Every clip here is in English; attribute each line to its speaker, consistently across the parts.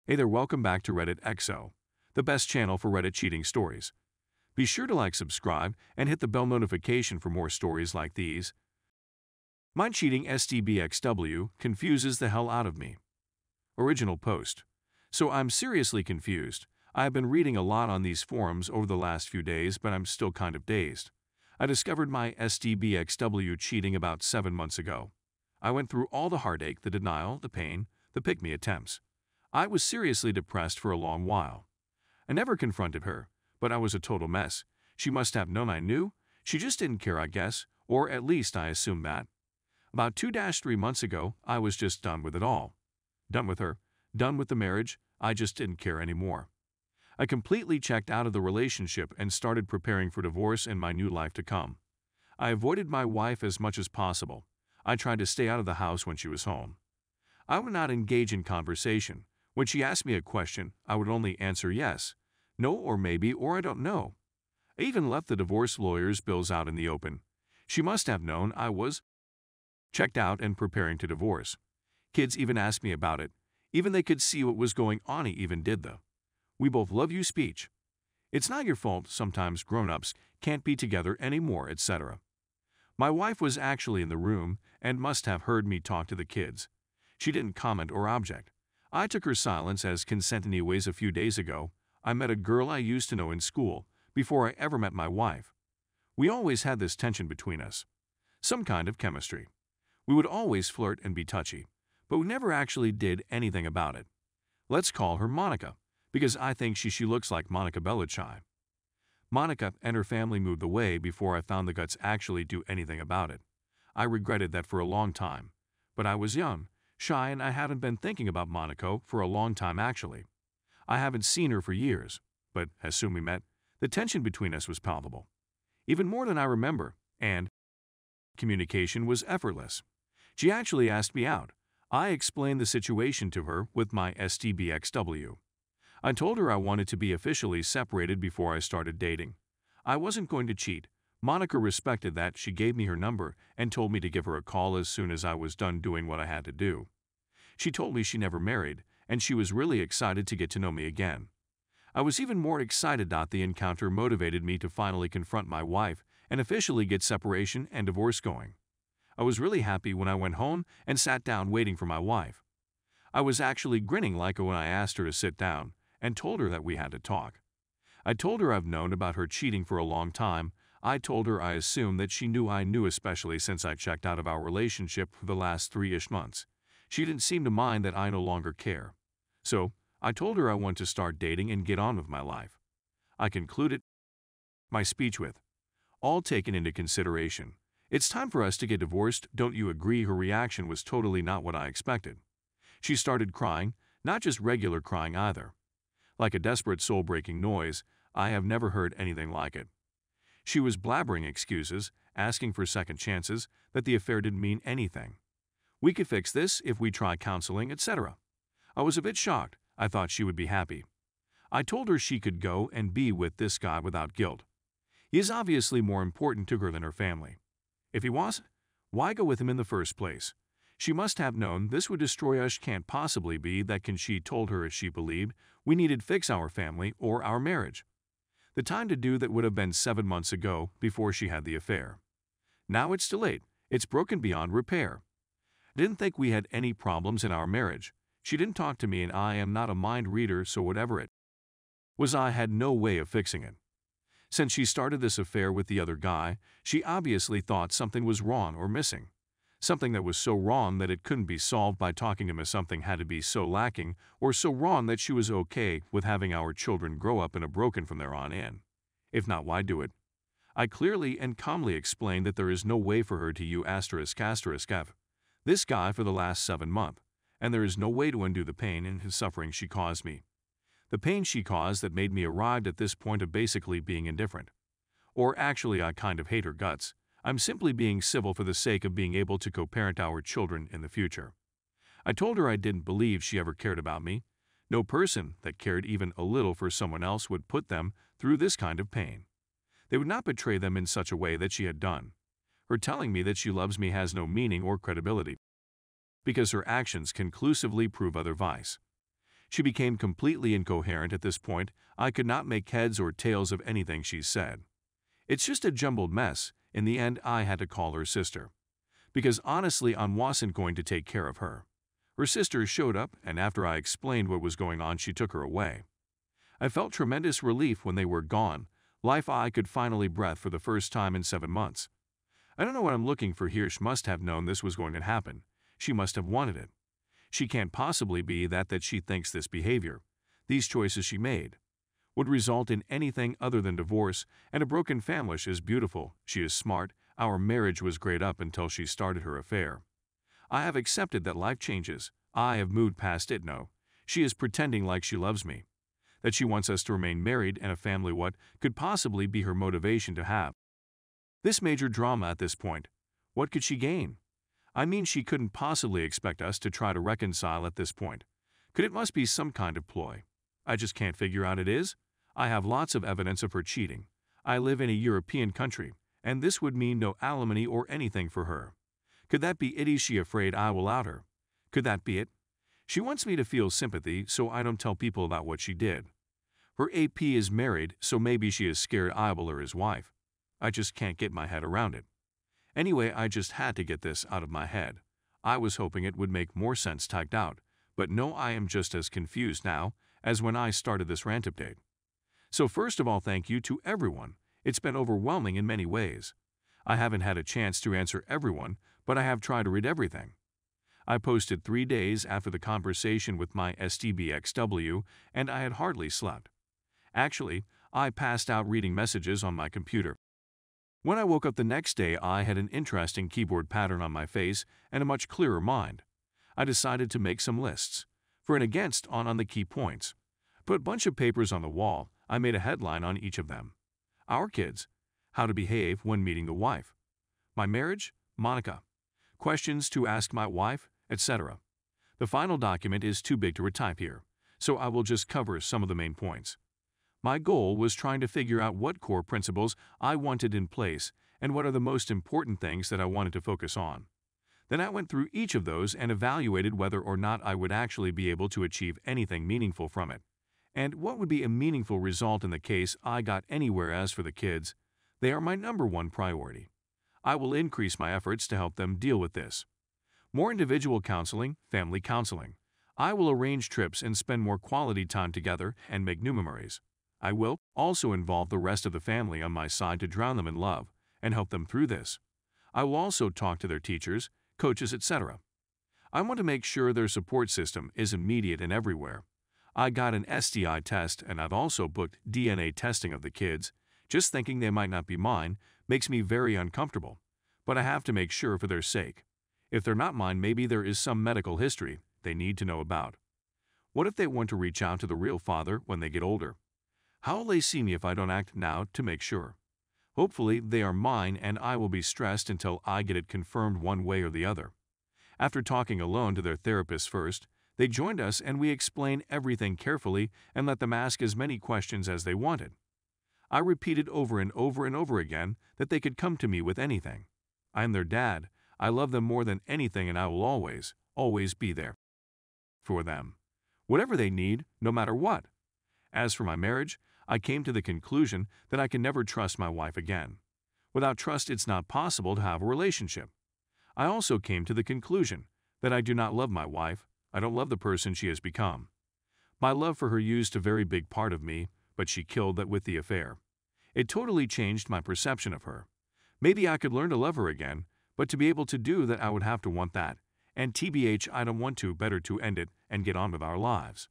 Speaker 1: Hey there, welcome back to Reddit XO, the best channel for Reddit cheating stories. Be sure to like, subscribe, and hit the bell notification for more stories like these. My cheating STBXW confuses the hell out of me. Original post. So I'm seriously confused. I've been reading a lot on these forums over the last few days, but I'm still kind of dazed. I discovered my STBXW cheating about 7 months ago. I went through all the heartache, the denial, the pain, the pick-me attempts. I was seriously depressed for a long while. I never confronted her, but I was a total mess. She must have known I knew. She just didn't care, I guess, or at least I assumed that. About 2-3 months ago, I was just done with it all. Done with her, done with the marriage, I just didn't care anymore. I completely checked out of the relationship and started preparing for divorce and my new life to come. I avoided my wife as much as possible. I tried to stay out of the house when she was home. I would not engage in conversation. When she asked me a question, I would only answer yes, no, or maybe, or I don't know. I even left the divorce lawyer's bills out in the open. She must have known I was checked out and preparing to divorce. Kids even asked me about it. Even they could see what was going on. He even did the "we both love you" speech. It's not your fault sometimes grown-ups can't be together anymore, etc. My wife was actually in the room and must have heard me talk to the kids. She didn't comment or object. I took her silence as consent. Anyways, a few days ago, I met a girl I used to know in school before I ever met my wife. We always had this tension between us. Some kind of chemistry. We would always flirt and be touchy, but we never actually did anything about it. Let's call her Monica, because I think she looks like Monica Bellucci. Monica and her family moved away before I found the guts actually do anything about it. I regretted that for a long time, but I was young, shy, and I haven't been thinking about Monica for a long time actually. I haven't seen her for years, but as soon as we met, the tension between us was palpable. Even more than I remember, and communication was effortless. She actually asked me out. I explained the situation to her with my STBXW. I told her I wanted to be officially separated before I started dating. I wasn't going to cheat. Monica respected that. She gave me her number and told me to give her a call as soon as I was done doing what I had to do. She told me she never married, and she was really excited to get to know me again. I was even more excited that the encounter motivated me to finally confront my wife and officially get separation and divorce going. I was really happy when I went home and sat down waiting for my wife. I was actually grinning like when I asked her to sit down and told her that we had to talk. I told her I've known about her cheating for a long time. I told her I assumed that she knew I knew, especially since I checked out of our relationship for the last 3-ish months. She didn't seem to mind that I no longer care. So, I told her I want to start dating and get on with my life. I concluded my speech with, "All taken into consideration, it's time for us to get divorced, don't you agree?" Her reaction was totally not what I expected. She started crying, not just regular crying either. Like a desperate soul-breaking noise. I have never heard anything like it. She was blabbering excuses, asking for second chances, that the affair didn't mean anything. We could fix this if we try counseling, etc. I was a bit shocked. I thought she would be happy. I told her she could go and be with this guy without guilt. He is obviously more important to her than her family. If he was, why go with him in the first place? She must have known this would destroy us. Can't possibly be that. Can she told her as she believed we needed fix our family or our marriage. The time to do that would have been 7 months ago before she had the affair. Now it's too late. It's broken beyond repair. Didn't think we had any problems in our marriage. She didn't talk to me and I am not a mind reader, so whatever it was I had no way of fixing it. Since she started this affair with the other guy, she obviously thought something was wrong or missing. Something that was so wrong that it couldn't be solved by talking to me. Something had to be so lacking or so wrong that she was okay with having our children grow up in a broken from there on in. If not, why do it? I clearly and calmly explained that there is no way for her to use ***f this guy for the last 7 months, and there is no way to undo the pain and his suffering she caused me. The pain she caused that made me arrived at this point of basically being indifferent. Or actually, I kind of hate her guts. I'm simply being civil for the sake of being able to co-parent our children in the future. I told her I didn't believe she ever cared about me. No person that cared even a little for someone else would put them through this kind of pain. They would not betray them in such a way that she had done. Her telling me that she loves me has no meaning or credibility, because her actions conclusively prove otherwise. She became completely incoherent at this point. I could not make heads or tails of anything she said. It's just a jumbled mess. In the end, I had to call her sister. Because honestly, I wasn't going to take care of her. Her sister showed up, and after I explained what was going on, she took her away. I felt tremendous relief when they were gone. I could finally breathe for the first time in 7 months. I don't know what I'm looking for here. She must have known this was going to happen. She must have wanted it. She can't possibly be that she thinks this behavior, these choices she made, would result in anything other than divorce and a broken family. She is beautiful. She is smart. Our marriage was great up until she started her affair. I have accepted that life changes. I have moved past it. No, she is pretending like she loves me, that she wants us to remain married and a family. What could possibly be her motivation to have this major drama at this point? What could she gain? I mean, she couldn't possibly expect us to try to reconcile at this point. It must be some kind of ploy. I just can't figure out it is. I have lots of evidence of her cheating. I live in a European country, and this would mean no alimony or anything for her. Could that be it? Is she afraid I will out her? Could that be it? She wants me to feel sympathy so I don't tell people about what she did. Her AP is married, so maybe she is scared I will her his wife. I just can't get my head around it. Anyway, I just had to get this out of my head. I was hoping it would make more sense typed out, but no, I am just as confused now as when I started this rant update. So first of all, thank you to everyone. It's been overwhelming in many ways. I haven't had a chance to answer everyone, but I have tried to read everything. I posted 3 days after the conversation with my STBXW, and I had hardly slept. Actually, I passed out reading messages on my computer. When I woke up the next day, I had an interesting keyboard pattern on my face and a much clearer mind. I decided to make some lists, for and against on the key points. Put a bunch of papers on the wall. I made a headline on each of them. Our kids. How to behave when meeting the wife. My marriage. Monica. Questions to ask my wife, etc. The final document is too big to retype here, so I will just cover some of the main points. My goal was trying to figure out what core principles I wanted in place and what are the most important things that I wanted to focus on. Then I went through each of those and evaluated whether or not I would actually be able to achieve anything meaningful from it, and what would be a meaningful result in the case I got anywhere. As for the kids, they are my #1 priority. I will increase my efforts to help them deal with this. More individual counseling, family counseling. I will arrange trips and spend more quality time together and make new memories. I will also involve the rest of the family on my side to drown them in love and help them through this. I will also talk to their teachers, coaches, etc. I want to make sure their support system is immediate and everywhere. I got an STI test and I've also booked DNA testing of the kids. Just thinking they might not be mine makes me very uncomfortable, but I have to make sure for their sake. If they're not mine, maybe there is some medical history they need to know about. What if they want to reach out to the real father when they get older? How will they see me if I don't act now to make sure? Hopefully they are mine, and I will be stressed until I get it confirmed one way or the other. After talking alone to their therapist first, they joined us and we explained everything carefully and let them ask as many questions as they wanted. I repeated over and over and over again that they could come to me with anything. I am their dad. I love them more than anything, and I will always, always be there for them. Whatever they need, no matter what. As for my marriage, I came to the conclusion that I can never trust my wife again. Without trust, it's not possible to have a relationship. I also came to the conclusion that I do not love my wife. I don't love the person she has become. My love for her used a very big part of me, but she killed that with the affair. It totally changed my perception of her. Maybe I could learn to love her again, but to be able to do that, I would have to want that. And TBH, I don't want to. Better to end it and get on with our lives.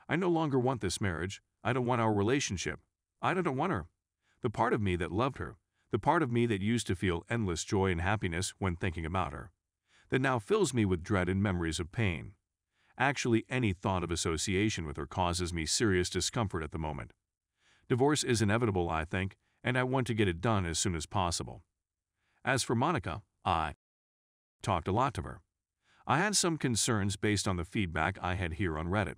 Speaker 1: I no longer want this marriage. I don't want our relationship. I don't want her. The part of me that loved her, the part of me that used to feel endless joy and happiness when thinking about her, that now fills me with dread and memories of pain. Actually, any thought of association with her causes me serious discomfort at the moment. Divorce is inevitable, I think, and I want to get it done as soon as possible. As for Monica, I talked a lot to her. I had some concerns based on the feedback I had here on Reddit.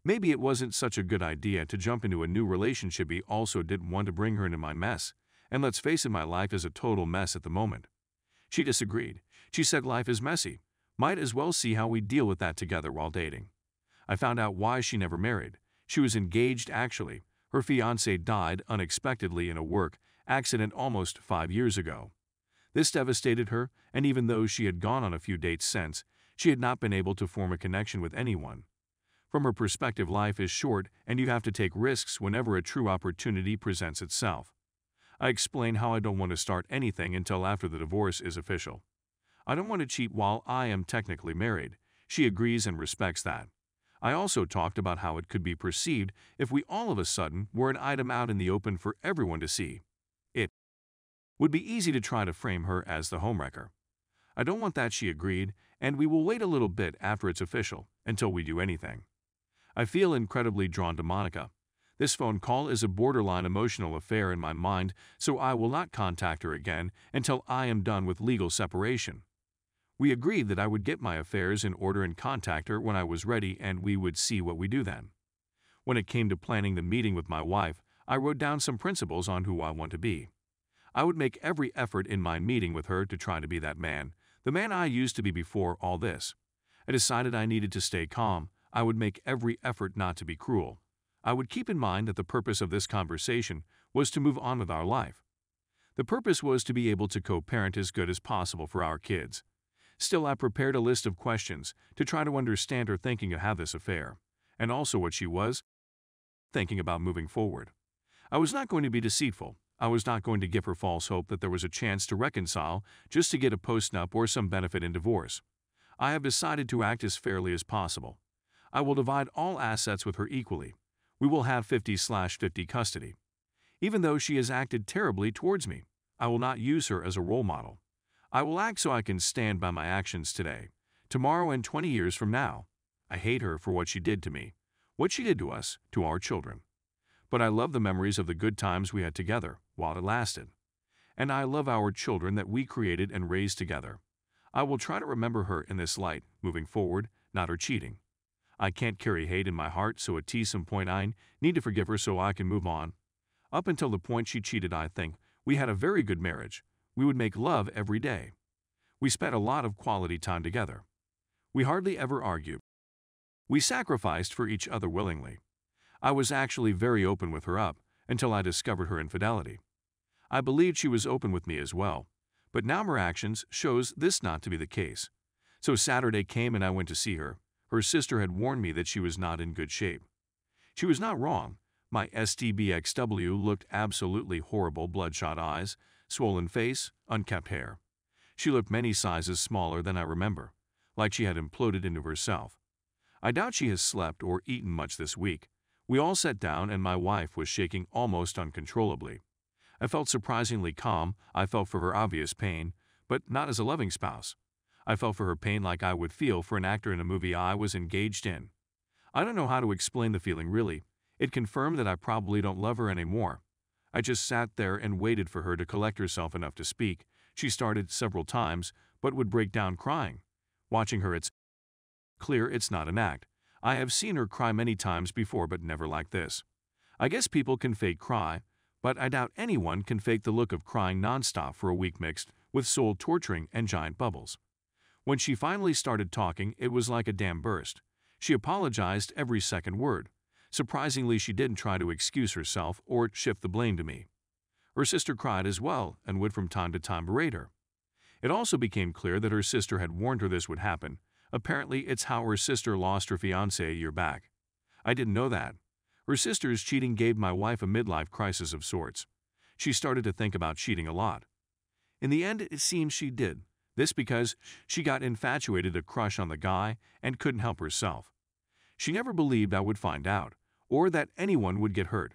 Speaker 1: Maybe it wasn't such a good idea to jump into a new relationship. He also didn't want to bring her into my mess, and let's face it, my life is a total mess at the moment. She disagreed. She said life is messy. Might as well see how we deal with that together while dating. I found out why she never married. She was engaged actually. Her fiancé died unexpectedly in a work accident almost 5 years ago. This devastated her, and even though she had gone on a few dates since, she had not been able to form a connection with anyone. From her perspective, life is short and you have to take risks whenever a true opportunity presents itself. I explain how I don't want to start anything until after the divorce is official. I don't want to cheat while I am technically married. She agrees and respects that. I also talked about how it could be perceived if we all of a sudden were an item out in the open for everyone to see. It would be easy to try to frame her as the homewrecker. I don't want that, she agreed, and we will wait a little bit after it's official, until we do anything. I feel incredibly drawn to Monica. This phone call is a borderline emotional affair in my mind, so I will not contact her again until I am done with legal separation. We agreed that I would get my affairs in order and contact her when I was ready, and we would see what we do then. When it came to planning the meeting with my wife, I wrote down some principles on who I want to be. I would make every effort in my meeting with her to try to be that man, the man I used to be before all this. I decided I needed to stay calm. I would make every effort not to be cruel. I would keep in mind that the purpose of this conversation was to move on with our life. The purpose was to be able to co-parent as good as possible for our kids. Still, I prepared a list of questions to try to understand her thinking to have this affair, and also what she was thinking about moving forward. I was not going to be deceitful. I was not going to give her false hope that there was a chance to reconcile just to get a post-nup or some benefit in divorce. I have decided to act as fairly as possible. I will divide all assets with her equally. We will have 50/50 custody. Even though she has acted terribly towards me, I will not use her as a role model. I will act so I can stand by my actions today, tomorrow, and 20 years from now. I hate her for what she did to me, what she did to us, to our children. But I love the memories of the good times we had together while it lasted. And I love our children that we created and raised together. I will try to remember her in this light, moving forward, not her cheating. I can't carry hate in my heart, so at some point I need to forgive her so I can move on. Up until the point she cheated, I think we had a very good marriage. We would make love every day. We spent a lot of quality time together. We hardly ever argued. We sacrificed for each other willingly. I was actually very open with her up until I discovered her infidelity. I believed she was open with me as well, but now her actions shows this not to be the case. So Saturday came and I went to see her. Her sister had warned me that she was not in good shape. She was not wrong. My STBXW looked absolutely horrible, bloodshot eyes, swollen face, unkempt hair. She looked many sizes smaller than I remember, like she had imploded into herself. I doubt she has slept or eaten much this week. We all sat down and my wife was shaking almost uncontrollably. I felt surprisingly calm. I felt for her obvious pain, but not as a loving spouse. I felt for her pain like I would feel for an actor in a movie I was engaged in. I don't know how to explain the feeling really. It confirmed that I probably don't love her anymore. I just sat there and waited for her to collect herself enough to speak. She started several times, but would break down crying. Watching her, it's clear it's not an act. I have seen her cry many times before, but never like this. I guess people can fake cry, but I doubt anyone can fake the look of crying nonstop for a week mixed with soul torturing and giant bubbles. When she finally started talking, it was like a dam burst. She apologized every second word. Surprisingly, she didn't try to excuse herself or shift the blame to me. Her sister cried as well and would from time to time berate her. It also became clear that her sister had warned her this would happen. Apparently, it's how her sister lost her fiancé a year back. I didn't know that. Her sister's cheating gave my wife a midlife crisis of sorts. She started to think about cheating a lot. In the end, it seems she did. This because she got infatuated, a crush on the guy, and couldn't help herself. She never believed I would find out, or that anyone would get hurt.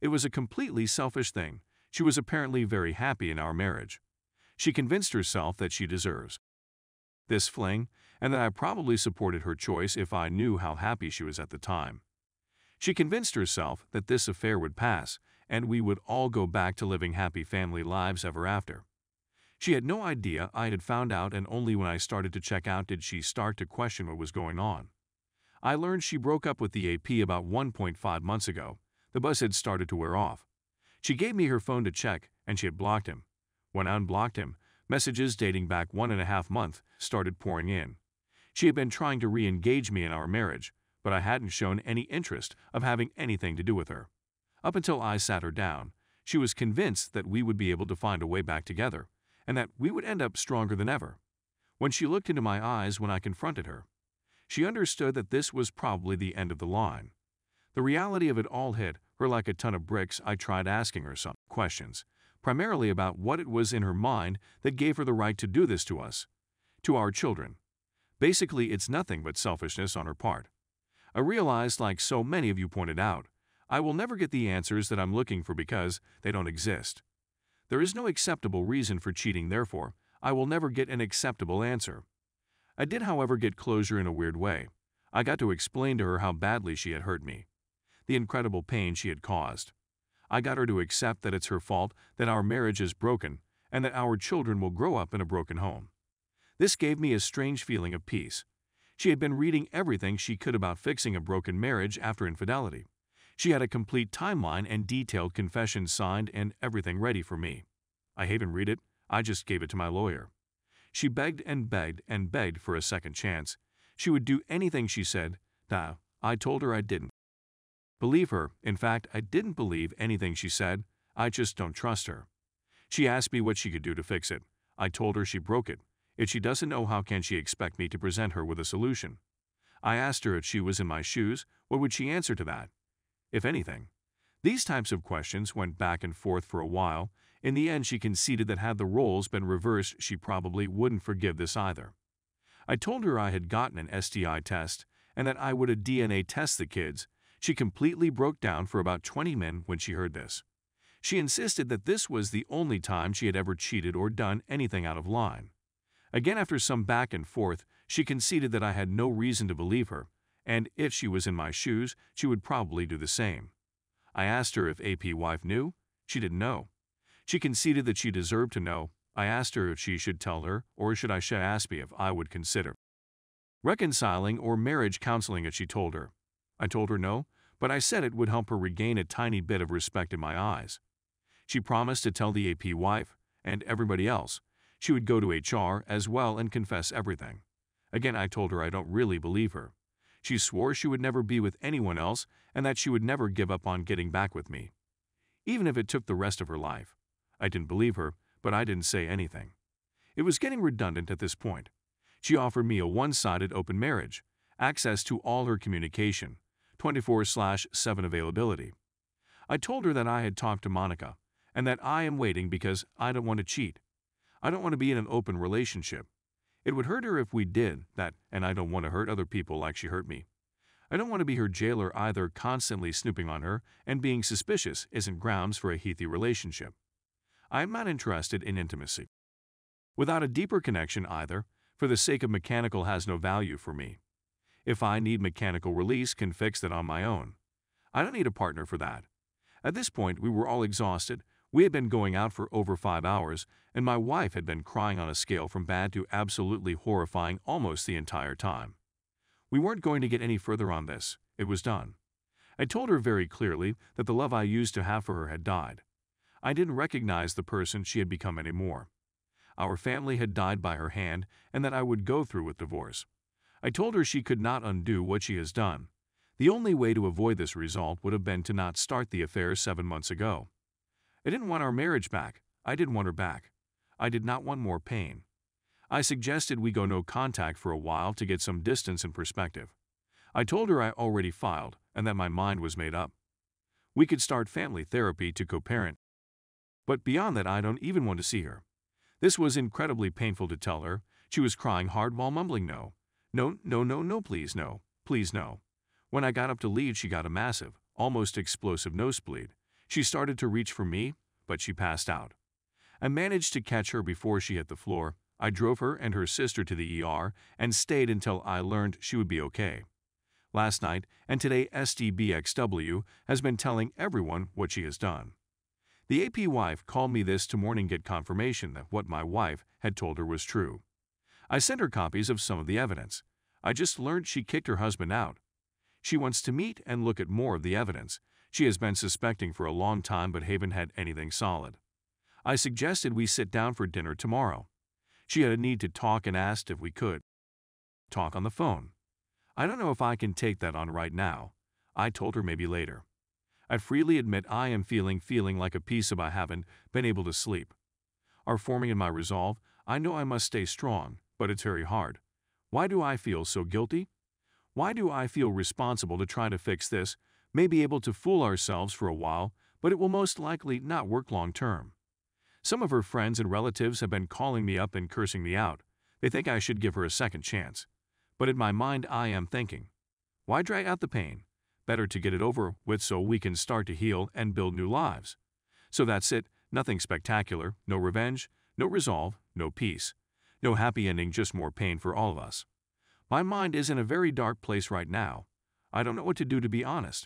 Speaker 1: It was a completely selfish thing. She was apparently very happy in our marriage. She convinced herself that she deserves this fling, and that I probably supported her choice if I knew how happy she was at the time. She convinced herself that this affair would pass, and we would all go back to living happy family lives ever after. She had no idea I had found out, and only when I started to check out did she start to question what was going on. I learned she broke up with the AP about 1.5 months ago. The buzz had started to wear off. She gave me her phone to check, and she had blocked him. When I unblocked him, messages dating back 1.5 months started pouring in. She had been trying to re-engage me in our marriage, but I hadn't shown any interest of having anything to do with her. Up until I sat her down, she was convinced that we would be able to find a way back together, and that we would end up stronger than ever. When she looked into my eyes when I confronted her, she understood that this was probably the end of the line. The reality of it all hit her like a ton of bricks. I tried asking her some questions, primarily about what it was in her mind that gave her the right to do this to us, to our children. Basically, it's nothing but selfishness on her part. I realized, like so many of you pointed out, I will never get the answers that I'm looking for because they don't exist. There is no acceptable reason for cheating, therefore, I will never get an acceptable answer. I did, however, get closure in a weird way. I got to explain to her how badly she had hurt me, the incredible pain she had caused. I got her to accept that it's her fault that our marriage is broken and that our children will grow up in a broken home. This gave me a strange feeling of peace. She had been reading everything she could about fixing a broken marriage after infidelity. She had a complete timeline and detailed confession signed and everything ready for me. I didn't read it, I just gave it to my lawyer. She begged and begged and begged for a second chance. She would do anything she said. Now, I told her I didn't believe her. In fact, I didn't believe anything she said. I just don't trust her. She asked me what she could do to fix it. I told her she broke it. If she doesn't know, how can she expect me to present her with a solution? I asked her if she was in my shoes, what would she answer to that, if anything? These types of questions went back and forth for a while. In the end, she conceded that had the roles been reversed, she probably wouldn't forgive this either. I told her I had gotten an STI test and that I would DNA test the kids. She completely broke down for about 20 minutes when she heard this. She insisted that this was the only time she had ever cheated or done anything out of line. Again, after some back and forth, she conceded that I had no reason to believe her, and if she was in my shoes, she would probably do the same. I asked her if AP wife knew. She didn't know. She conceded that she deserved to know. I asked her if she should tell her, or should I ask me if I would consider reconciling or marriage counseling it. She told her. I told her no, but I said it would help her regain a tiny bit of respect in my eyes. She promised to tell the AP wife and everybody else. She would go to HR as well and confess everything. Again, I told her I don't really believe her. She swore she would never be with anyone else and that she would never give up on getting back with me, even if it took the rest of her life. I didn't believe her, but I didn't say anything. It was getting redundant at this point. She offered me a one-sided open marriage, access to all her communication, 24/7 availability. I told her that I had talked to Monica and that I am waiting because I don't want to cheat. I don't want to be in an open relationship. It would hurt her if we did that, and I don't want to hurt other people like she hurt me. I don't want to be her jailer either. Constantly snooping on her and being suspicious isn't grounds for a healthy relationship. I am not interested in intimacy without a deeper connection either. For the sake of mechanical has no value for me. If I need mechanical release, can fix that on my own. I don't need a partner for that. At this point, we were all exhausted. We had been going out for over 5 hours, and my wife had been crying on a scale from bad to absolutely horrifying almost the entire time. We weren't going to get any further on this. It was done. I told her very clearly that the love I used to have for her had died. I didn't recognize the person she had become anymore. Our family had died by her hand, and that I would go through with divorce. I told her she could not undo what she has done. The only way to avoid this result would have been to not start the affair 7 months ago. I didn't want our marriage back. I didn't want her back. I did not want more pain. I suggested we go no contact for a while to get some distance and perspective. I told her I already filed and that my mind was made up. We could start family therapy to co-parent. But beyond that, I don't even want to see her. This was incredibly painful to tell her. She was crying hard while mumbling no. No, no, no, no, please no, please no. When I got up to leave, she got a massive, almost explosive nosebleed. She started to reach for me, but she passed out. I managed to catch her before she hit the floor. I drove her and her sister to the ER and stayed until I learned she would be okay. Last night and today, SDBXW has been telling everyone what she has done. The AP wife called me this morning to get confirmation that what my wife had told her was true. I sent her copies of some of the evidence. I just learned she kicked her husband out. She wants to meet and look at more of the evidence. She has been suspecting for a long time but haven't had anything solid. I suggested we sit down for dinner tomorrow. She had a need to talk and asked if we could talk on the phone. I don't know if I can take that on right now. I told her maybe later. I freely admit I am feeling like a piece of I haven't been able to sleep. Are forming in my resolve. I know I must stay strong, but it's very hard. Why do I feel so guilty? Why do I feel responsible to try to fix this? May be able to fool ourselves for a while, but it will most likely not work long term. Some of her friends and relatives have been calling me up and cursing me out. They think I should give her a second chance. But in my mind I am thinking, why drag out the pain? Better to get it over with so we can start to heal and build new lives. So that's it, nothing spectacular, no revenge, no resolve, no peace. No happy ending, just more pain for all of us. My mind is in a very dark place right now. I don't know what to do, to be honest.